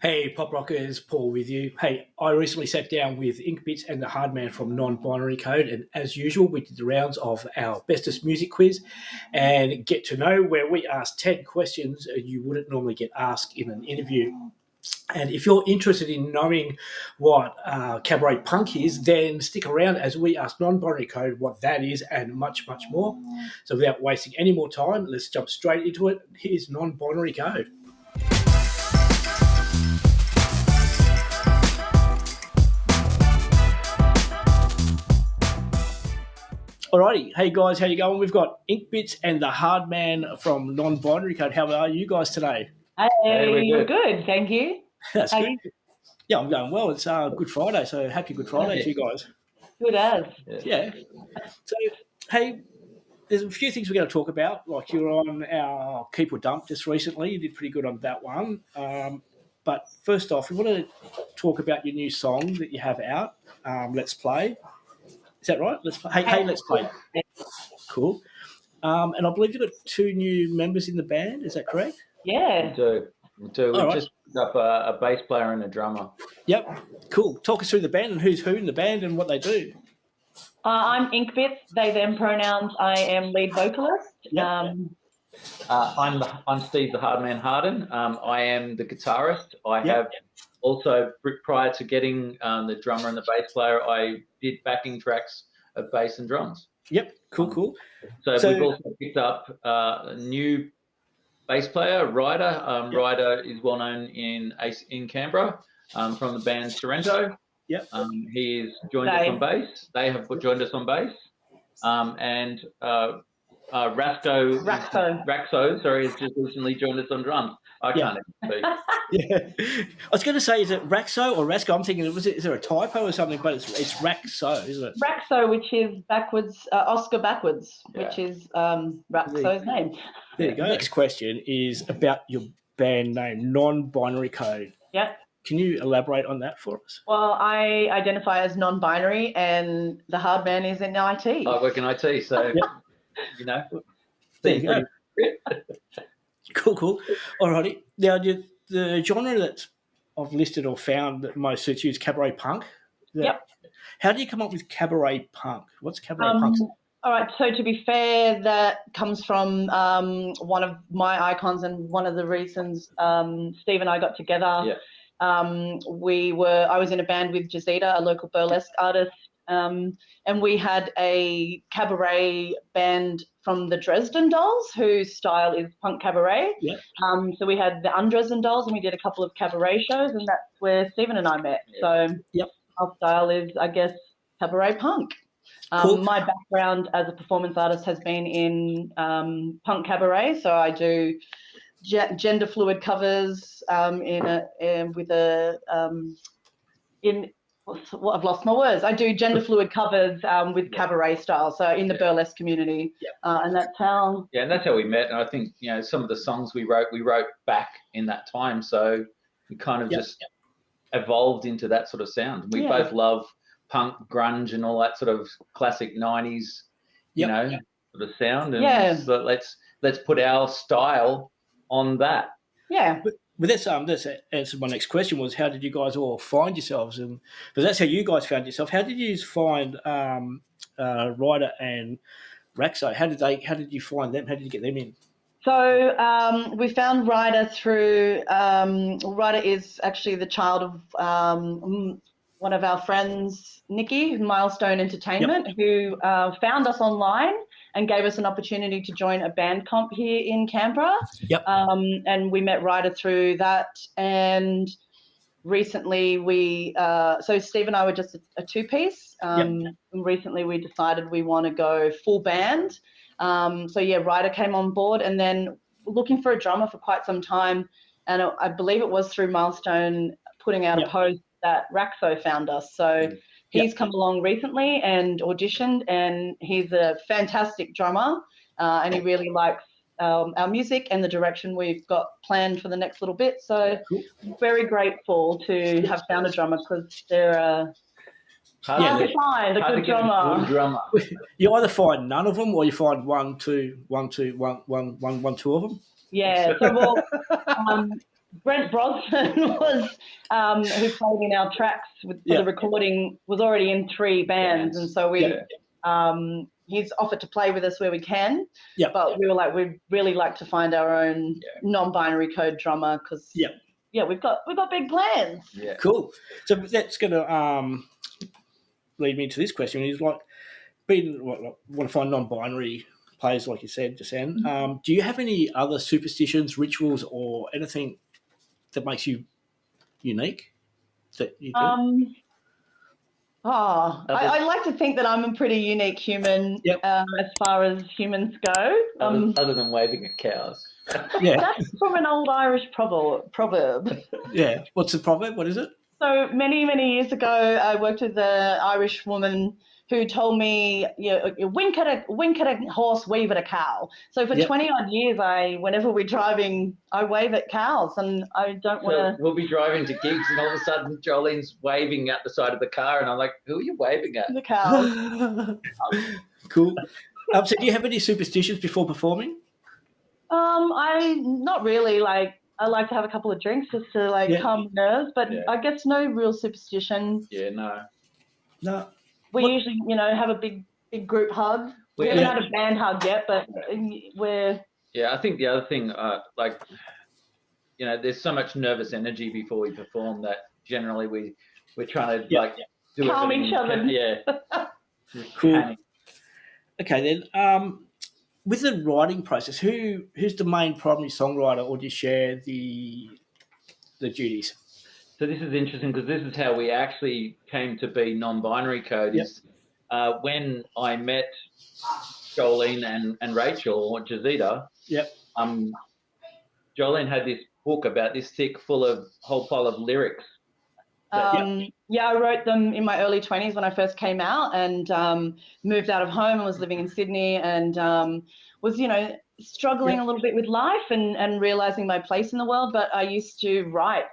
Hey, Poprockers, Paul with you. Hey, I recently sat down with Inkbits and the Hardman from Non-Binary Code, and as usual, we did the rounds of our bestest music quiz and get to know where we ask 10 questions you wouldn't normally get asked in an interview. And if you're interested in knowing what Cabaret Punk is, then stick around as we ask Non-Binary Code what that is and much, much more. So without wasting any more time, let's jump straight into it. Here's Non-Binary Code. Alrighty, hey guys, how you going? We've got Inkbits and the Hardman from Non-Binary Code. How are you guys today? Hey, we're good, thank you. That's good. Yeah, I'm going well. It's Good Friday, so happy Good Friday to you guys. Good as. Yeah. So, hey, there's a few things we're going to talk about. Like you're on our Keep or Dump just recently. You did pretty good on that one. But first off, we want to talk about your new song that you have out, Let's Play. Is that right? Let's play. Hey, let's play. Cool. And I believe you've got two new members in the band. Is that correct? Yeah. We do. We just picked up a bass player and a drummer. Yep. Cool. Talk us through the band and who's who in the band and what they do. I'm Inkbits, they, them pronouns. I am lead vocalist. Yep. I'm Steve the Hardman Harden. I am the guitarist. I have also, prior to getting the drummer and the bass player, I did backing tracks of bass and drums. Yep. Cool. So we've also picked up a new bass player, Ryder. Ryder is well known in Canberra from the band Sorrento. Yep. He's joined us on bass. They have joined us on bass. And Raxo, sorry, has just recently joined us on drums. I can't even speak. Yeah. I was going to say, is it Raxo or Rasco? I'm thinking, is there a typo or something? But it's Raxo, isn't it? Raxo, which is backwards, Oscar backwards, which is Raxo's name. There you go. Next question is about your band name, Non-Binary Code. Yep. Can you elaborate on that for us? Well, I identify as non-binary, and the Hardman is in IT. I work in IT, so you know. There you go. Cool. Alrighty. Now, the genre that I've listed or found that most suits you is Cabaret Punk. Yep. How do you come up with Cabaret Punk? What's Cabaret Punk? All right, so to be fair, that comes from one of my icons and one of the reasons Steve and I got together. Yeah. I was in a band with Jazita, a local burlesque artist, and we had a cabaret band from the Dresden Dolls, whose style is punk cabaret. Yeah. So we had the Undresden Dolls, and we did a couple of cabaret shows, and that's where Stephen and I met. Yeah. So our style is, I guess, cabaret punk. Cool. My background as a performance artist has been in punk cabaret, so I do gender fluid covers I've lost my words. I do gender fluid covers with cabaret style, so in the burlesque community, and that's how. Yeah, and that's how we met. And I think some of the songs we wrote back in that time, so we kind of just evolved into that sort of sound. We both love punk, grunge, and all that sort of classic '90s, sort of sound. And so let's put our style on that. Yeah. But that's answered my next question was, how did you guys all find yourselves? And because that's how you guys found yourself. How did you find Ryder and Raxo? How did you find them? How did you get them in? So we found Ryder through Ryder is actually the child of one of our friends, Nikki, Milestone Entertainment, who found us online and gave us an opportunity to join a band comp here in Canberra. Yep. And we met Ryder through that. And recently so Steve and I were just a two-piece. And recently we decided we want to go full band. Ryder came on board, and then looking for a drummer for quite some time. And I believe it was through Milestone putting out a post that Raxo found us. So he's come along recently and auditioned, and he's a fantastic drummer, and he really likes our music and the direction we've got planned for the next little bit. So very grateful to have found a drummer, because they're hard to find a good drummer. You either find none of them, or you find one, two of them. Yeah. So Brent Brosnan was who played in our tracks for the recording, was already in 3 bands, and so we he's offered to play with us where we can. Yeah. But we were like, we'd really like to find our own non-binary code drummer because we've got big plans. Yeah. Cool. So that's going to lead me into this question. Is like want to find non-binary players, like you said, just then. Do you have any other superstitions, rituals, or anything that makes you unique that you do? I like to think that I'm a pretty unique human as far as humans go. Other than waving at cows. That's from an old Irish proverb. Yeah. What's the proverb? What is it? So many, many years ago, I worked with an Irish woman who told me, wink at a horse, wave at a cow. So for 20 odd years, whenever we're driving, I wave at cows, and I don't want to. We'll be driving to gigs, and all of a sudden, Jolene's waving at the side of the car, and I'm like, "Who are you waving at?" The cows. Cool. So, do you have any superstitions before performing? I not really. Like, I like to have a couple of drinks just to calm the nerves, but I guess no real superstition. Yeah, no. We usually, have a big group hug. We haven't had a band hug yet, but we're. Yeah, I think the other thing, there's so much nervous energy before we perform that generally we're trying to do calm each other. Yeah. Cool. Okay, then. With the writing process, who's the main primary songwriter, or do you share the duties? So this is interesting because this is how we actually came to be non-binary code. Is when I met Jolene and Rachel or Jazita. Yep. Jolene had this book about this thick, whole pile of lyrics. I wrote them in my early 20s when I first came out and moved out of home and was living in Sydney and was, struggling a little bit with life and realizing my place in the world. But I used to write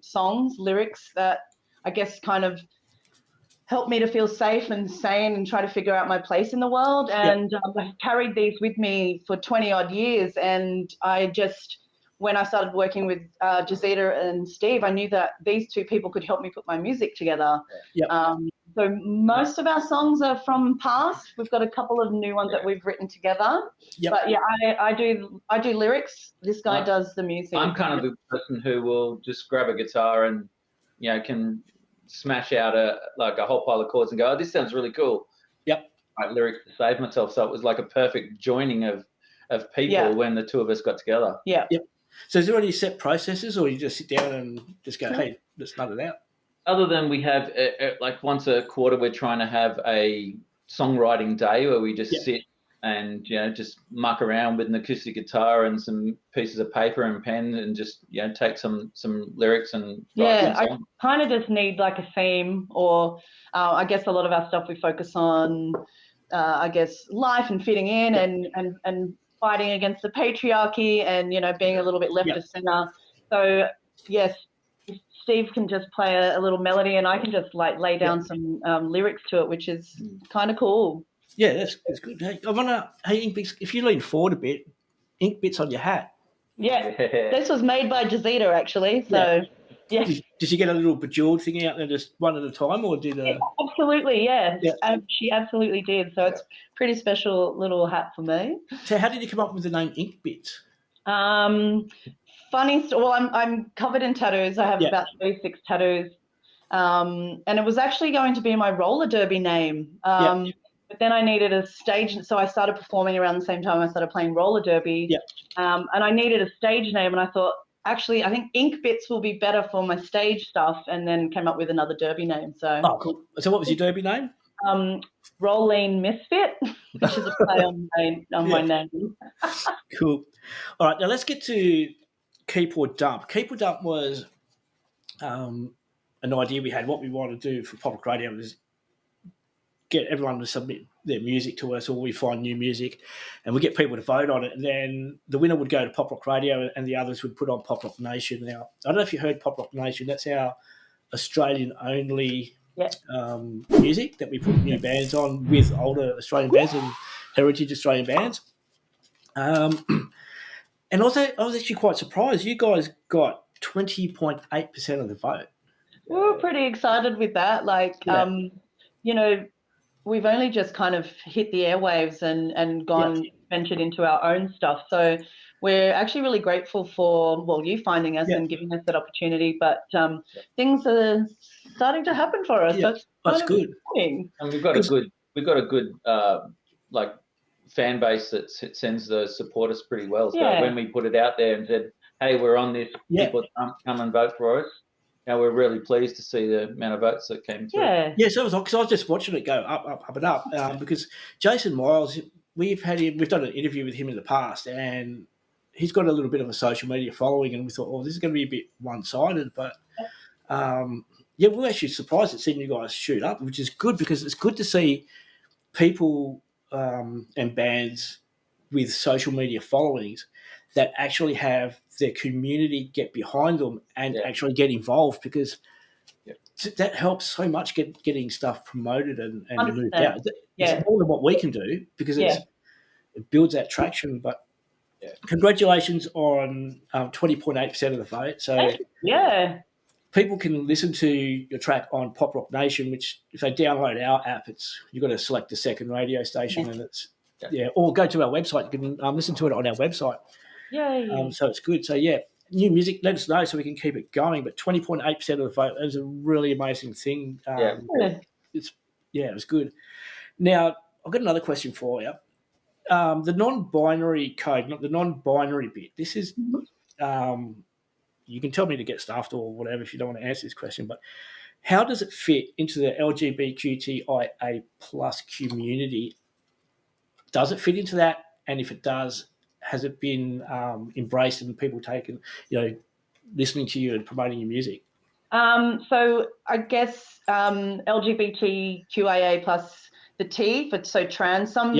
songs, lyrics that I guess kind of helped me to feel safe and sane and try to figure out my place in the world. And I carried these with me for 20 odd years. And when I started working with Jazita and Steve, I knew that these two people could help me put my music together. Yep. So most of our songs are from past. We've got a couple of new ones that we've written together. Yep. But I do lyrics. This guy does the music. I'm kind of the person who will just grab a guitar and can smash out a whole pile of chords and go, "Oh, this sounds really cool." Yep. Write lyrics to save myself. So it was like a perfect joining of people when the two of us got together. Yeah. Yep. So is there any set processes, or you just sit down and just go, "Hey, let's nut it out"? Other than we have, once a quarter, we're trying to have a songwriting day where we just sit and, just muck around with an acoustic guitar and some pieces of paper and pen and just, take some lyrics and write I kind of just need like a theme or I guess a lot of our stuff we focus on, I guess, life and fitting in and fighting against the patriarchy and, being a little bit left of center. So, yes, Steve can just play a little melody and I can just lay down some lyrics to it, which is kind of cool. Yeah, that's good. Hey, I wonder, Inkbits, if you lean forward a bit, Inkbits on your hat. Yeah, this was made by Jazita actually. So, yeah. Did you get a little bejeweled thing out there just one at a time, or did? Absolutely, yeah. She absolutely did. So it's a pretty special little hat for me. So how did you come up with the name Inkbits? Funny story. Well, I'm covered in tattoos. I have about 36 tattoos. And it was actually going to be my roller derby name. But then I needed a stage. So I started performing around the same time I started playing roller derby. And I needed a stage name. And I thought, actually, I think Inkbits will be better for my stage stuff. And then came up with another derby name. So. Oh, cool. So what was your derby name? Rolleen Misfit, which is a play on my name. Cool. All right. Now let's get to Keep or Dump. Keep or Dump was an idea we had. What we wanted to do for Poprock Radio was get everyone to submit their music to us, or we find new music, and we get people to vote on it. And then the winner would go to Poprock Radio, and the others would put on Poprock Nation. Now, I don't know if you heard Poprock Nation. That's our Australian-only music that we put new bands on with older Australian bands and heritage Australian bands. And also, I was actually quite surprised. You guys got 20.8% of the vote. We were pretty excited with that. Like, you know, we've only just kind of hit the airwaves and gone ventured into our own stuff. So we're actually really grateful for, well, you finding us and giving us that opportunity. But things are starting to happen for us. Yeah, that's good. Exciting. And we've got a good like fan base that sends the support us pretty well. So when we put it out there and said, "Hey, we're on this. People come and vote for us." Now we're really pleased to see the amount of votes that came through. Yeah, so because I was just watching it go up and up. Because Jason Miles, we've done an interview with him in the past, and he's got a little bit of a social media following, and we thought, oh, this is going to be a bit one-sided, but we were actually surprised at seeing you guys shoot up, which is good because it's good to see people and bands with social media followings that actually have their community get behind them and actually get involved, because that helps so much getting stuff promoted and moved out. It's more than what we can do because it builds that traction. But congratulations on 20.8% of the vote. So people can listen to your track on Pop Rock Nation, which if they download our app, you've got to select the second radio station, and it's or go to our website. You can listen to it on our website. So it's good. So new music, let us know so we can keep it going. But 20.8% of the vote is a really amazing thing. It was good. Now I've got another question for you. The non-binary code, not the non-binary bit. This is you can tell me to get stuffed or whatever if you don't want to answer this question, but how does it fit into the LGBTQIA plus community? Does it fit into that? And if it does, has it been embraced and people taken, listening to you and promoting your music? So I guess LGBTQIA plus the T, but so trans. Some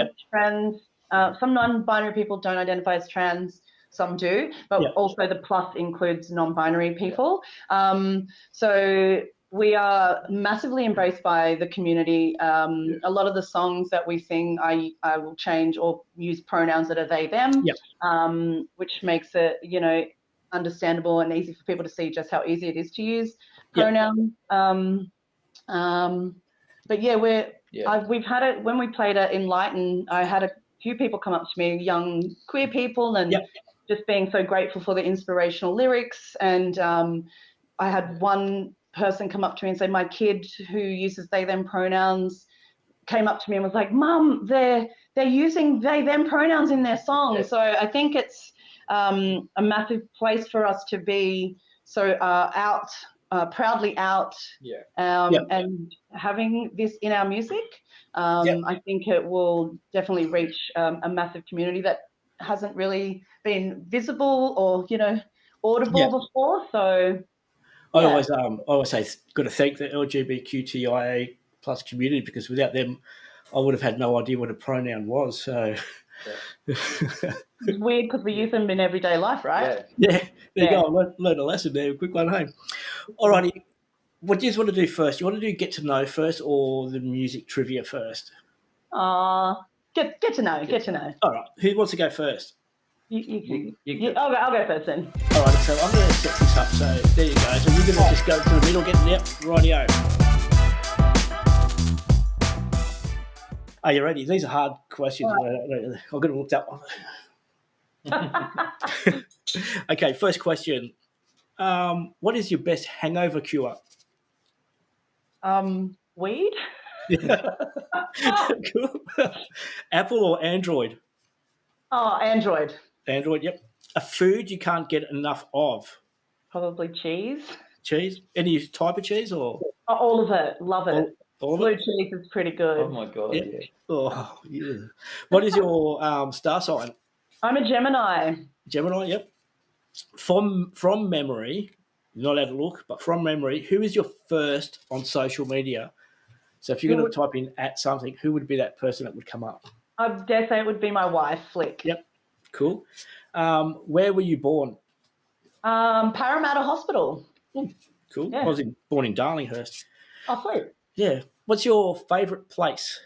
non-binary people don't identify as trans. Some do, but also the plus includes non-binary people. So we are massively embraced by the community. A lot of the songs that we sing, I will change or use pronouns that are they, them, which makes it, understandable and easy for people to see just how easy it is to use pronouns. But we've had it when we played at Enlighten. I had a few people come up to me, young queer people, and just being so grateful for the inspirational lyrics. And I had one person come up to me and say, my kid who uses they, them pronouns came up to me and was like, Mum, they're using they, them pronouns in their song. Yeah. So I think it's a massive place for us to be so proudly out and having this in our music. I think it will definitely reach a massive community that hasn't really been visible or, audible before. So I always say got to thank the LGBTQIA plus community, because without them, I would have had no idea what a pronoun was. So it's weird because we use them in everyday life, right? Yeah. There you go. I learned a lesson there. A quick one home. All righty. What do you want to do first? You want to do get to know first or the music trivia first? Get to know. Get to know. All right. Who wants to go first? You I'll go first then. All right. So I'm going to set this up. So there you go. So you're going to just go to the middle, get rightio. Are you ready? These are hard questions. Right. I'm going to look that one. Okay. First question. What is your best hangover cure? Weed. Cool. Apple or Android? Oh, Android. Android, yep. A food you can't get enough of? Probably cheese. Cheese? Any type of cheese or? Oh, all of it. Love it. All Blue cheese is pretty good. Oh my God, yeah. Oh, yeah. What is your star sign? I'm a Gemini. Gemini, yep. From memory, you're not allowed to look, but from memory, who is your first on social media? So if you're going to type in at something, who would be that person that would come up? I dare say it would be my wife, Flick. Yep, cool. Where were you born? Parramatta Hospital. Cool. Yeah. I was born in Darlinghurst. Oh, sweet. Yeah. What's your favourite place?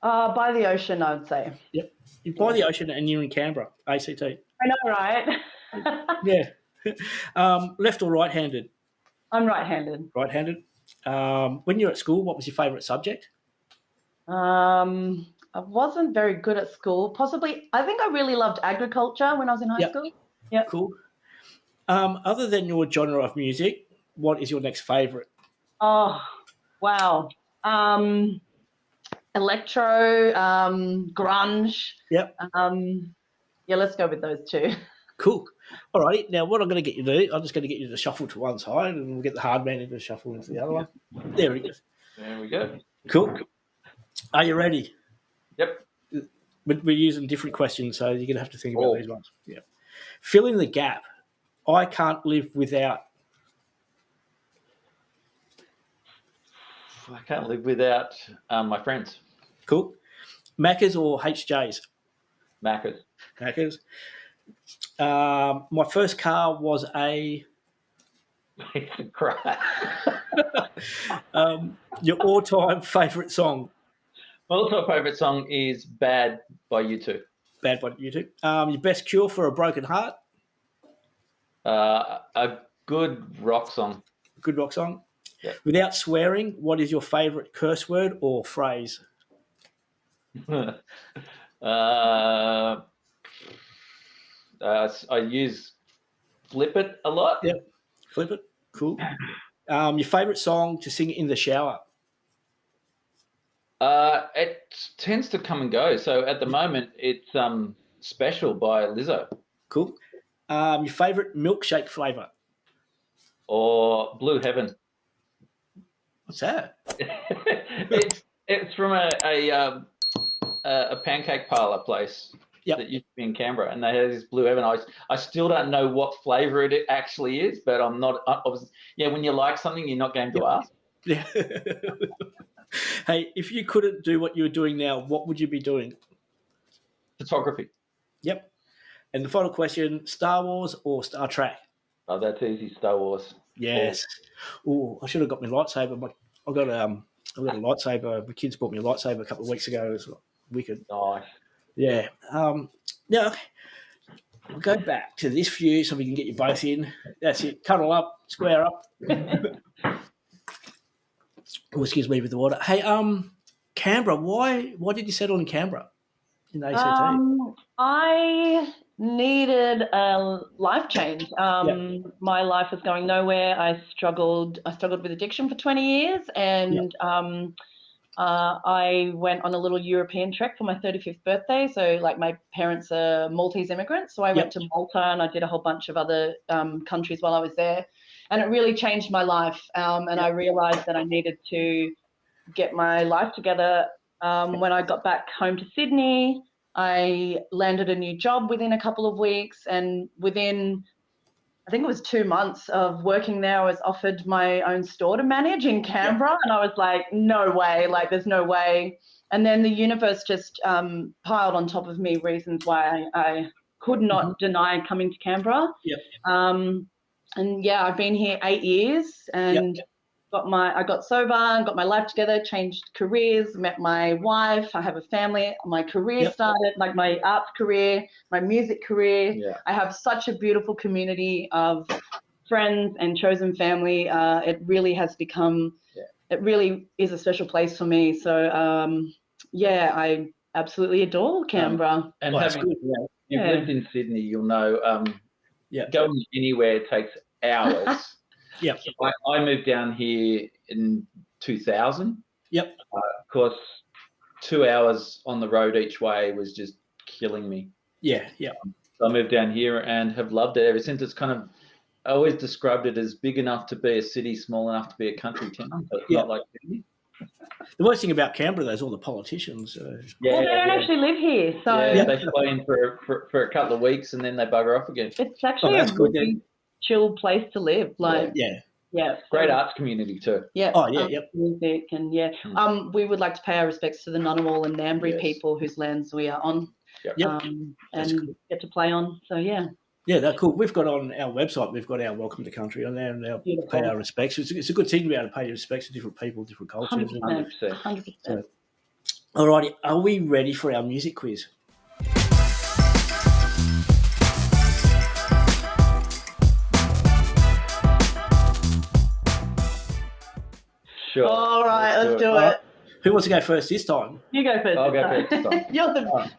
By the ocean, I would say. Yep. You're by the ocean and you're in Canberra, ACT. I know, right? Yeah. Left or right-handed? I'm right-handed. Right-handed. When you're at school, what was your favourite subject? I wasn't very good at school. Possibly, I think I really loved agriculture when I was in high school. Yeah. Cool. Other than your genre of music, what is your next favourite? Oh, wow. Electro, grunge. Yep. Yeah, let's go with those two. Cool. All righty. Now, what I'm going to get you to do, I'm just going to get you to shuffle to one side, and we'll get the Hardman into shuffle into the other one. There we go. There we go. Cool. Are you ready? Yep. We're using different questions, so you're going to have to think about these ones. Yeah. Fill in the gap. I can't live without. I can't live without my friends. Cool. Maccas or HJs? Maccas. Maccas. My first car was a. Piece of crap. Your all-time favourite song? My all-time favourite song is "Bad" by U2. Bad by U2. Your best cure for a broken heart? A good rock song. Good rock song. Yep. Without swearing, what is your favourite curse word or phrase? I use "flip it" a lot. Yep. Flip it. Cool. Your favourite song to sing in the shower? It tends to come and go. So at the moment, it's "Special" by Lizzo. Cool. Your favourite milkshake flavour? Or "Blue Heaven." What's that? it's from a pancake parlor place that used to be in Canberra, and they had this Blue Heaven. I still don't know what flavour it actually is, but I'm not. When you like something, you're not going to ask. Yeah. Hey, if you couldn't do what you're doing now, what would you be doing? Photography. Yep. And the final question: Star Wars or Star Trek? Oh, that's easy. Star Wars. Yes. Oh, I should have got my lightsaber. I've got a lightsaber. My kids bought me a lightsaber a couple of weeks ago. It was wicked. Nice. Yeah. Now, we'll go back to this view so we can get you both in. That's it. Cuddle up, square up. Oh, excuse me with the water. Hey, Canberra. Why did you settle in Canberra in ACT? I needed a life change. My life was going nowhere. I struggled with addiction for 20 years, and I went on a little European trek for my 35th birthday. So, like, my parents are Maltese immigrants, so I went to Malta and I did a whole bunch of other countries while I was there, and it really changed my life. And I realised that I needed to get my life together. When I got back home to Sydney, I landed a new job within a couple of weeks, and within, I think it was 2 months of working there, I was offered my own store to manage in Canberra, and I was like, no way, like, there's no way. And then the universe just piled on top of me reasons why I could not deny coming to Canberra. And yeah, I've been here 8 years, and I got sober and got my life together, changed careers, met my wife, I have a family, my career started, like my arts career, my music career. I have such a beautiful community of friends and chosen family. It really has become, it really is a special place for me. So I absolutely adore Canberra. And having you've lived in Sydney, you'll know going anywhere takes hours. I moved down here in 2000. Of course, 2 hours on the road each way was just killing me. So I moved down here and have loved it ever since. It's kind of, I always described it as big enough to be a city, small enough to be a country town. So it's not like Sydney. The worst thing about Canberra, though, is all the politicians. Well, they don't actually live here. So they fly in for a couple of weeks and then they bugger off again. It's actually a really chill place to live. Like, great arts community too. Music and we would like to pay our respects to the Ngunnawal and Ngambri people whose lands we are on. And get to play on. So that's cool. We've got on our website, we've got our welcome to country on there, and our pay our respects. It's a good thing to be able to pay your respects to different people, different cultures. 100%. So, alrighty, are we ready for our music quiz? Sure. All right, let's do All right. it. Who wants to go first this time? You go first. I'll go this first time. this time. You're the. Hold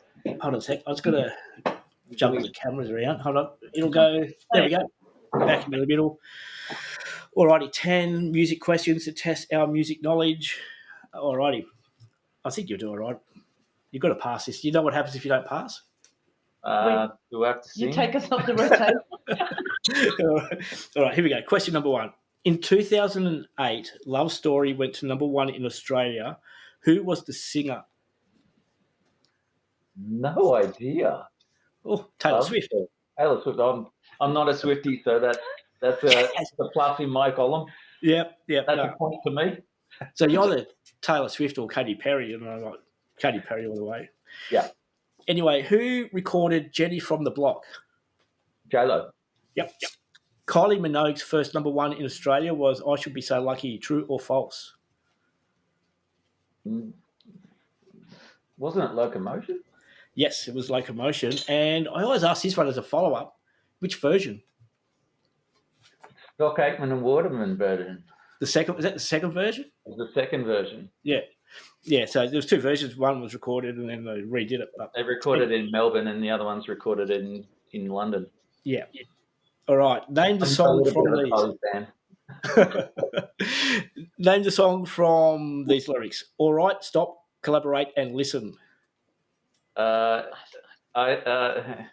on a sec. I was going to juggle the cameras around. Hold on. It'll go. There we go. Back into the middle. Alrighty, 10 music questions to test our music knowledge. Alrighty. I think you'll do all right. You've got to pass this. You know what happens if you don't pass? Do I have to sing? You take us off the rotation. All right, here we go. Question number 1. In 2008, Love Story went to number 1 in Australia. Who was the singer? No idea. Oh, Taylor Swift. Taylor Swift. I'm not a Swiftie, so that's a plus in my column. Yep. That's a point to me. So you're either Taylor Swift or Katy Perry, and I'm like Katy Perry all the way. Yeah. Anyway, who recorded Jenny from the Block? J-Lo. Yep. Kylie Minogue's first number 1 in Australia was I Should Be So Lucky. True or false? Wasn't it Locomotion? Yes, it was Locomotion. And I always ask this one as a follow-up. Which version? Scott Aikman and Waterman version. Was that the second version? It was the second version. Yeah, so there was 2 versions. One was recorded and then they redid it. But they recorded in Melbourne and the other one's recorded in London. Yeah. All right. Name the song from these. Name the song from these lyrics. All right, stop, collaborate, and listen. Ice Ice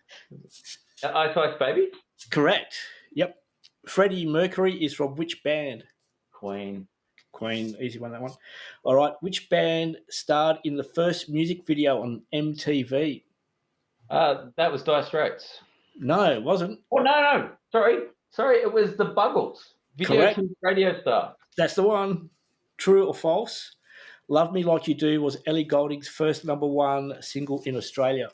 Baby? Correct. Yep. Freddie Mercury is from which band? Queen. Easy one, that one. All right. Which band starred in the first music video on MTV? That was Dire Straits. No, it wasn't. Oh, no. Sorry, it was the Buggles. Correct. Radio Star. That's the one. True or false? Love Me Like You Do was Ellie Goulding's first number 1 single in Australia.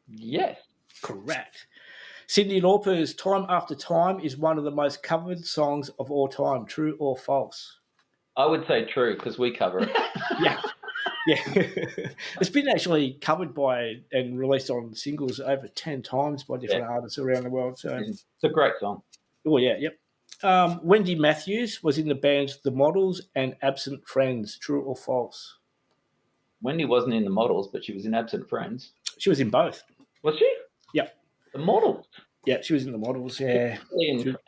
Yes. Correct. Cyndi Lauper's Time After Time is one of the most covered songs of all time. True or false? I would say true because we cover it. Yeah. It's been actually covered by and released on singles over 10 times by different artists around the world. So it's a great song. Oh, yeah, yep. Wendy Matthews was in the bands The Models and Absent Friends. True or false? Wendy wasn't in The Models, but she was in Absent Friends. She was in both. Was she? Yep. The Models? Yeah, she was in The Models, yeah.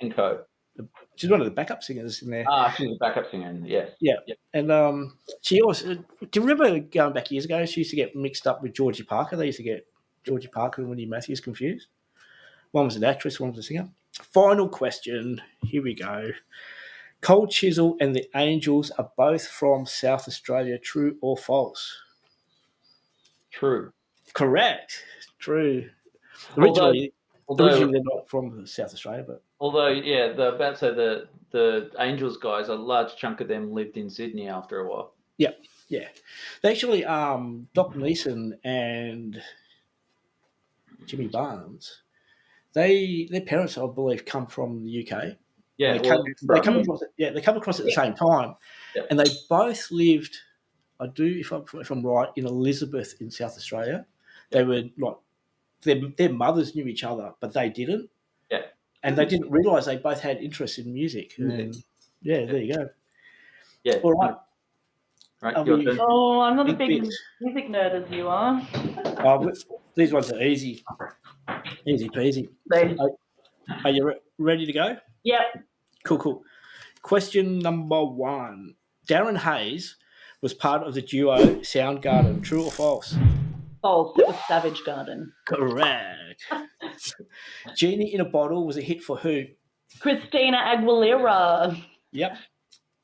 And Co. She's one of the backup singers in there. She's a backup singer, yes. Yeah. Yep. And she also, do you remember going back years ago, she used to get mixed up with Georgie Parker? They used to get Georgie Parker and Wendy Matthews confused. One was an actress, one was a singer. Final question. Here we go. Cold Chisel and the Angels are both from South Australia. True or false? True. Correct. True. Originally they're not from South Australia, but the Angels guys, a large chunk of them lived in Sydney after a while. Yeah. They actually Doc Neeson and Jimmy Barnes. Their parents, I believe, come from the UK. Yeah, they come across it. Yeah, they come across at the same time, and they both lived. If I'm right, in Elizabeth in South Australia. They were like their mothers knew each other, but they didn't. Yeah, and they didn't realise they both had interest in music. And there you go. Yeah. All right. Right. I'm not a big music nerd as you are. These ones are easy. Easy peasy. Are you ready to go? Yep. Cool. Question number 1. Darren Hayes was part of the duo Soundgarden. True or false? False. It was Savage Garden. Correct. Genie in a Bottle was a hit for who? Christina Aguilera. Yep.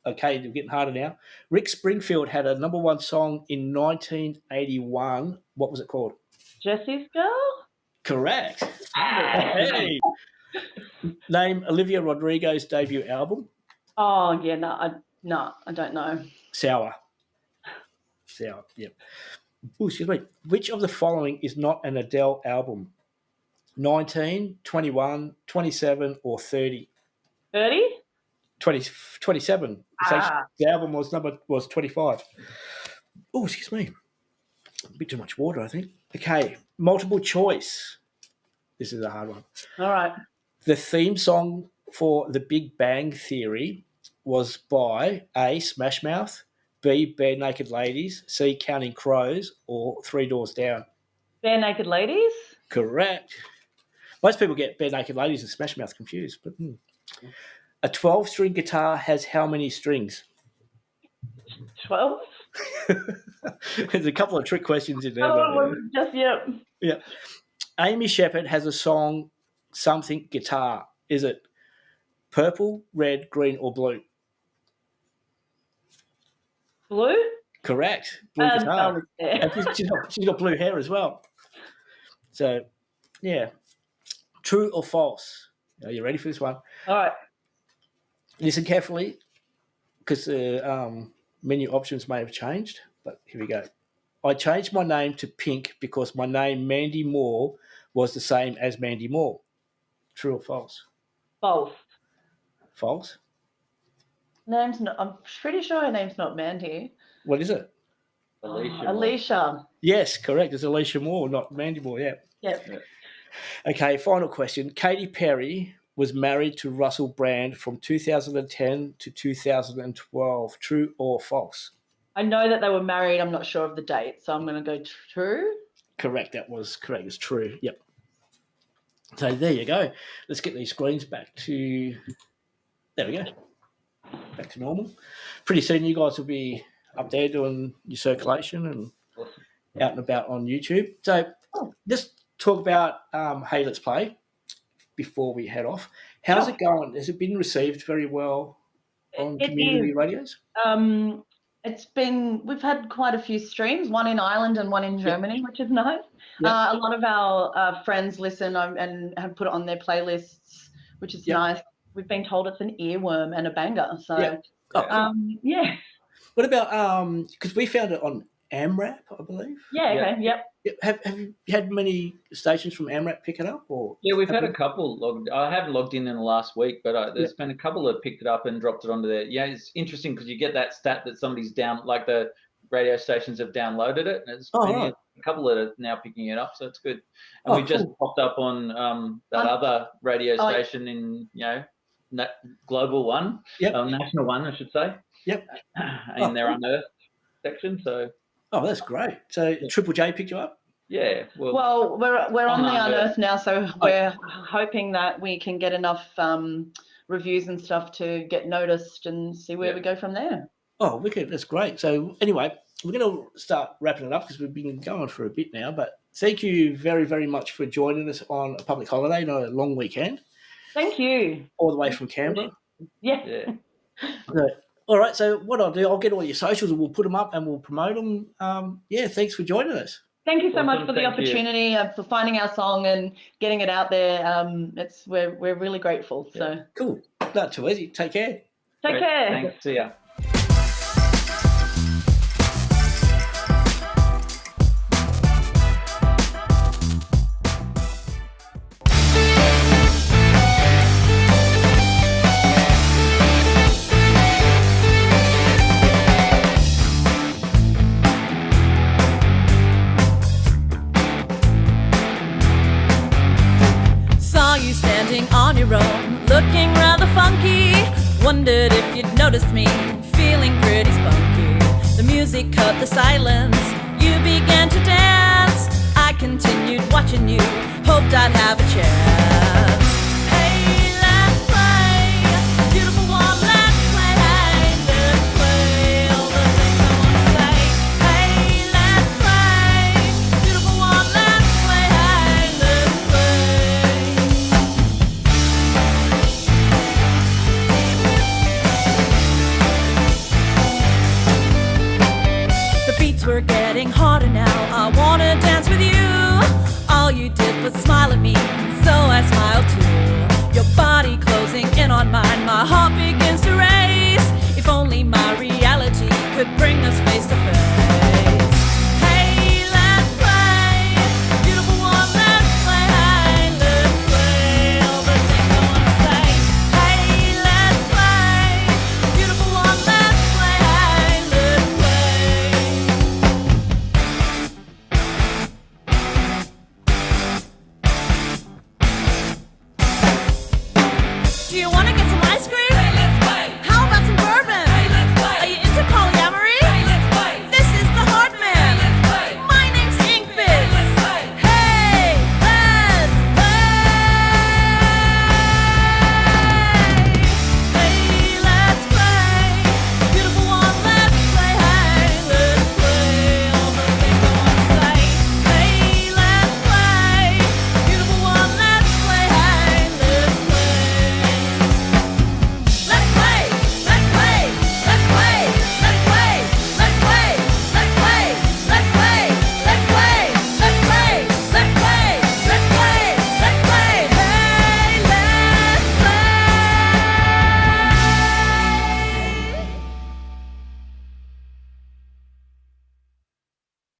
Okay, you're getting harder now. Rick Springfield had a number 1 song in 1981. What was it called? Jessie's Girl? Correct. Hey. Name Olivia Rodrigo's debut album. Oh, yeah, no, I don't know. Sour, yep. Oh, excuse me. Which of the following is not an Adele album? 19, 21, 27, or 30? 30? 27. The album was 25. Oh, excuse me. A bit too much water, I think. Okay, multiple choice. This is a hard one. All right. The theme song for The Big Bang Theory was by A, Smash Mouth, B, Bare Naked Ladies, C, Counting Crows, or Three Doors Down? Bare Naked Ladies? Correct. Most people get Bare Naked Ladies and Smash Mouth confused. But a 12-string guitar has how many strings? 12? There's a couple of trick questions in there. Oh, just, yeah. Yeah. Amy Shepherd has a song, Something Guitar. Is it purple, red, green, or blue? Blue? Correct. Blue guitar. Yeah. And she's got blue hair as well. So, yeah. True or false? Are you ready for this one? All right. Listen carefully, because the menu options may have changed. But here we go. I changed my name to Pink because my name, Mandy Moore, was the same as Mandy Moore. True or false? False. False? I'm pretty sure her name's not Mandy. What is it? Alicia. Yes, correct. It's Alicia Moore, not Mandy Moore, yeah. Yep. Okay, final question. Katy Perry was married to Russell Brand from 2010 to 2012. True or false? I know that they were married. I'm not sure of the date, so I'm going to go true. Correct. That was correct. It's true. Yep. So there you go. Let's get these screens back to... There we go. Back to normal. Pretty soon you guys will be up there doing your circulation and out and about on YouTube. So just talk about Hey Let's Play before we head off. How's it going? Has it been received very well on community radios? We've had quite a few streams, one in Ireland and one in Germany, which is nice. Yep. A lot of our friends listen and have put it on their playlists, which is nice. We've been told it's an earworm and a banger. So, yeah. What about, because we found it on AMRAP, I believe? Yeah, okay, yep. Have you had many stations from AMRAP pick it up? Or yeah, we've had a couple. I haven't logged in the last week, but there's been a couple that picked it up and dropped it onto there. Yeah, it's interesting because you get that stat that somebody's like the radio stations have downloaded it. And it's a couple that are now picking it up, so it's good. And we just popped up on that other radio station in, global one, national one, I should say. Yep. In their Unearthed section, so. Oh, that's great. So Triple J picked you up? Yeah. Well, we're on the Unearthed now, so we're hoping that we can get enough reviews and stuff to get noticed and see where we go from there. Oh, wicked. That's great. So anyway, we're going to start wrapping it up because we've been going for a bit now. But thank you very, very much for joining us on a public holiday, not a long weekend. Thank you. All the way from Canberra. Yeah. All right, so what I'll do, I'll get all your socials and we'll put them up and we'll promote them. Thanks for joining us. Thank you so much for the opportunity, for finding our song and getting it out there. We're really grateful. Yeah. So cool. Not too easy. Take care. Take care. Thanks. See ya. On your own, looking rather funky. Wondered if you'd noticed me, feeling pretty spunky. The music cut the silence, you began to dance. I continued watching you, hoped I'd have a chance. Hey, let's play, beautiful one, let's play. Hey, let's play, all the things I wanna say. Hey, let's play, beautiful one, let's play. Hey, let's play. We're getting harder now, I wanna dance with you. All you did was smile at me, so I smiled too. Your body closing in on mine, my heart begins to race. If only my reality could bring us face to face. Hey, let's play, beautiful one, let's play. Hey, let's play, all the things I wanna say. Hey, let's play, beautiful one, let's play. Hey, let's play. Do you want to get some ice cream?